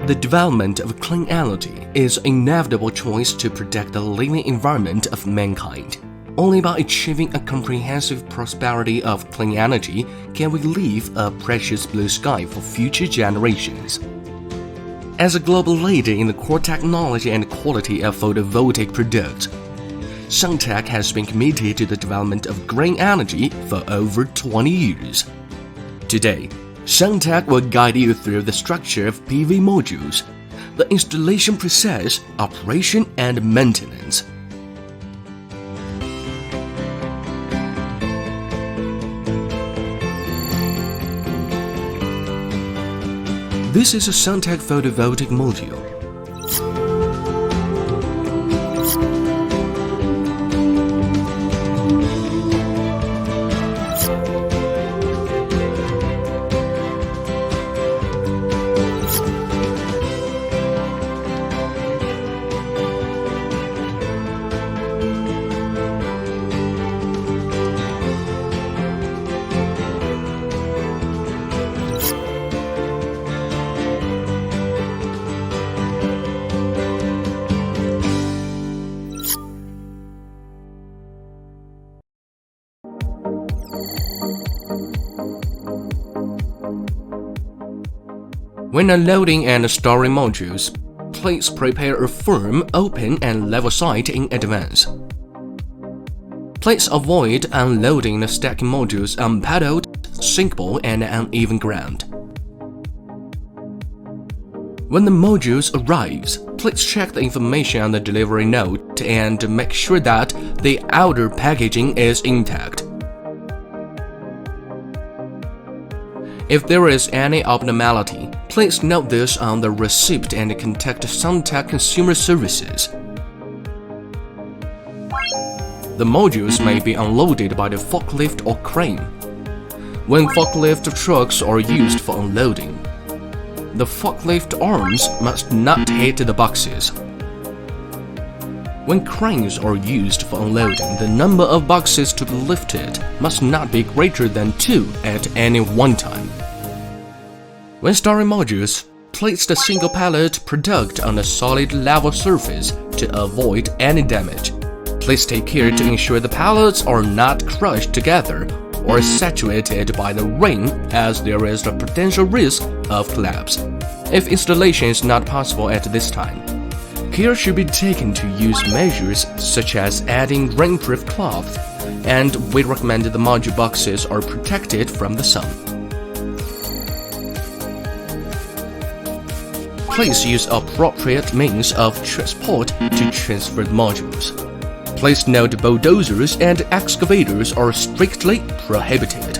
The development of clean energy is an inevitable choice to protect the living environment of mankind. Only by achieving a comprehensive prosperity of clean energy can we leave a precious blue sky for future generations. As a global leader in the core technology and quality of photovoltaic products, Suntech has been committed to the development of green energy for over 20 years. Today, Suntech will guide you through the structure of PV modules, the installation process, operation, and maintenance. This is a Suntech photovoltaic module. When unloading and storing modules, please prepare a firm, open, and level site in advance. Please avoid unloading the stacking modules on paddled, sinkable, and uneven ground. When the modules arrives, please check the information on the delivery note and make sure that the outer packaging is intact. If there is any abnormality, please note this on the receipt and contact Suntech Consumer Services. The modules may be unloaded by the forklift or crane. When forklift trucks are used for unloading, the forklift arms must not hit the boxes. When cranes are used for unloading, the number of boxes to be lifted must not be greater than 2 at any one time. When storing modules, place the single pallet product on a solid level surface to avoid any damage. Please take care to ensure the pallets are not crushed together or saturated by the rain, as there is a potential risk of collapse. If installation is not possible at this time, care should be taken to use measures such as adding rainproof cloth, and we recommend the module boxes are protected from the sun. Please use appropriate means of transport to transfer the modules. Please note bulldozers and excavators are strictly prohibited.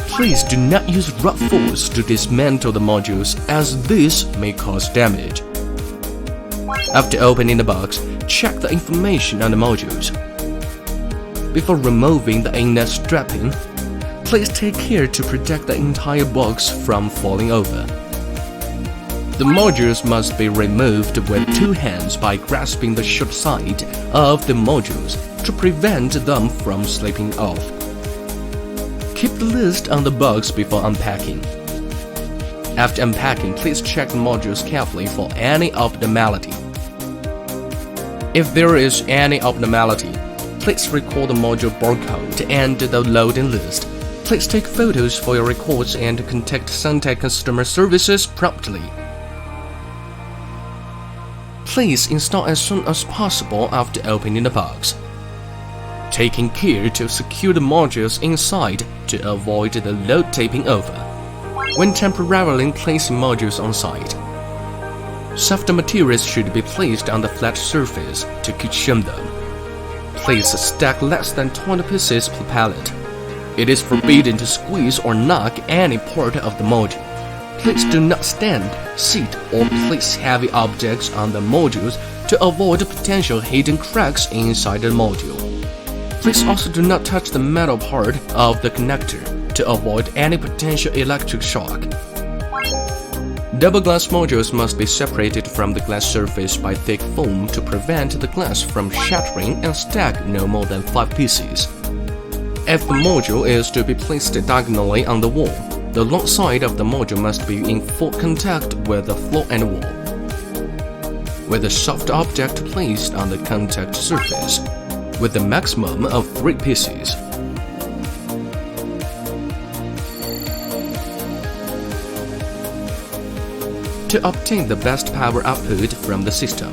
Please do not use rough force to dismantle the modules, as this may cause damage. After opening the box, check the information on the modules. Before removing the inner strapping, please take care to protect the entire box from falling over. The modules must be removed with 2 hands by grasping the short side of the modules to prevent them from slipping off. Keep the list on the box before unpacking. After unpacking, please check the modules carefully for any abnormality. If there is any abnormality, please record the module barcode and the loading list. Please take photos for your records and contact Suntech Customer Services promptly. Please install as soon as possible after opening the box, taking care to secure the modules inside to avoid the load tipping over. When temporarily placing modules on site, softer materials should be placed on the flat surface to cushion them. Please stack less than 20 pieces per pallet. It is forbidden to squeeze or knock any part of the module. Please do not stand, sit, or place heavy objects on the modules to avoid potential hidden cracks inside the module. Please also do not touch the metal part of the connector to avoid any potential electric shock. Double glass modules must be separated from the glass surface by thick foam to prevent the glass from shattering and stack no more than 5 pieces. If the module is to be placed diagonally on the wall, the long side of the module must be in full contact with the floor and wall. with a soft object placed on the contact surface, with a maximum of 3 pieces. To obtain the best power output from the system,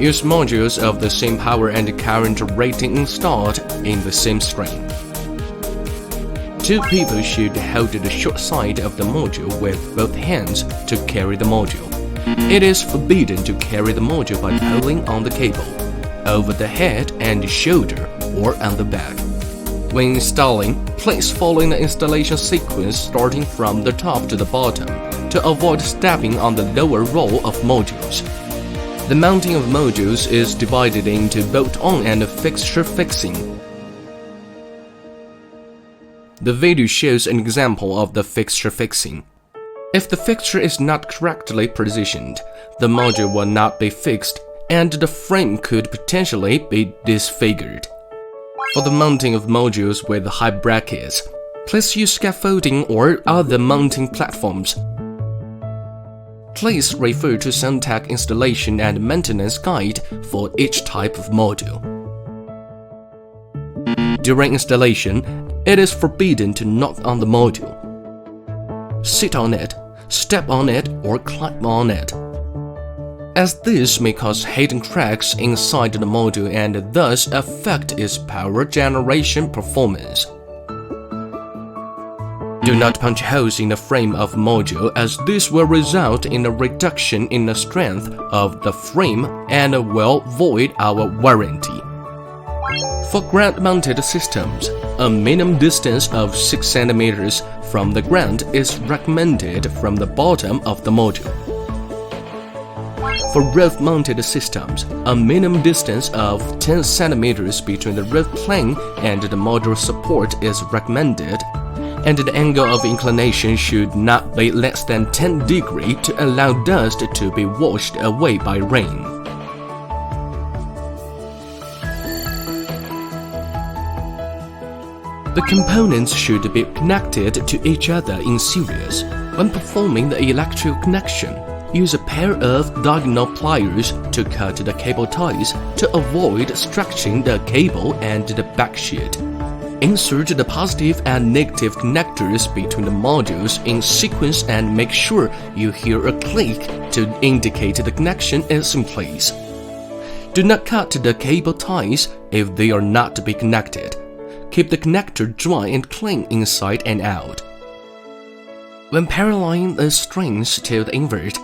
use modules of the same power and current rating installed in the same string. 2 people should hold the short side of the module with both hands to carry the module. It is forbidden to carry the module by pulling on the cable, over the head and shoulder, or on the back. When installing, please follow the installation sequence starting from the top to the bottom to avoid stepping on the lower row of modules. The mounting of modules is divided into bolt-on and fixture fixing. The video shows an example of the fixture fixing. If the fixture is not correctly positioned, the module will not be fixed and the frame could potentially be disfigured. For the mounting of modules with high brackets, please use scaffolding or other mounting platforms. Please refer to Suntech installation and maintenance guide for each type of module. During installation, it is forbidden to knock on the module, sit on it, step on it, or climb on it, as this may cause hidden cracks inside the module and thus affect its power generation performance. Do not punch holes in the frame of module, as this will result in a reduction in the strength of the frame and will void our warranty. For ground-mounted systems, a minimum distance of 6 cm from the ground is recommended from the bottom of the module. For roof-mounted systems, a minimum distance of 10 cm between the roof plane and the module support is recommended, and the angle of inclination should not be less than 10 degrees to allow dust to be washed away by rain. The components should be connected to each other in series. When performing the electrical connection, use a pair of diagonal pliers to cut the cable ties to avoid stretching the cable and the backsheet. Insert the positive and negative connectors between the modules in sequence and make sure you hear a click to indicate the connection is in place. Do not cut the cable ties if they are not to be connected. Keep the connector dry and clean inside and out. When paralleling the strings to the invert,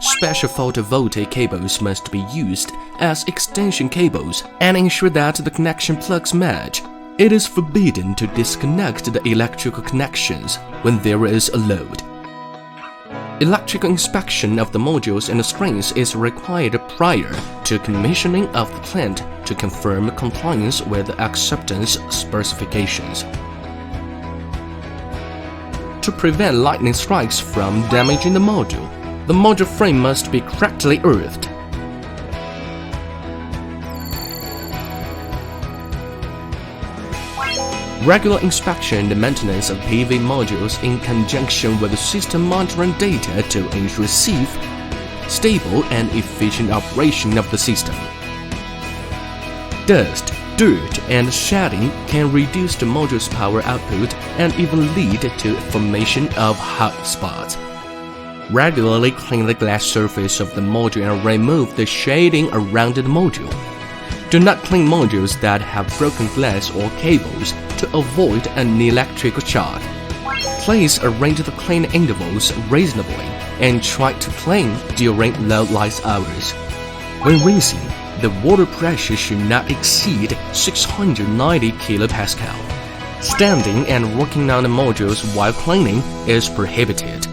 special photovoltaic cables must be used as extension cables and ensure that the connection plugs match. It is forbidden to disconnect the electrical connections when there is a load. Electrical inspection of the modules and the strings is required prior to commissioning of the plant to confirm compliance with the acceptance specifications. To prevent lightning strikes from damaging the module frame must be correctly earthed. Regular inspection and maintenance of PV modules in conjunction with system monitoring data to ensure safe, stable, and efficient operation of the system. Dust, dirt, and shedding can reduce the module's power output and even lead to formation of hot spots. Regularly clean the glass surface of the module and remove the shading around the module. Do not clean modules that have broken glass or cables to avoid an electrical shock. Please arrange the cleaning intervals reasonably and try to clean during low light hours. When rinsing, the water pressure should not exceed 690 kPa. Standing and working on the modules while cleaning is prohibited.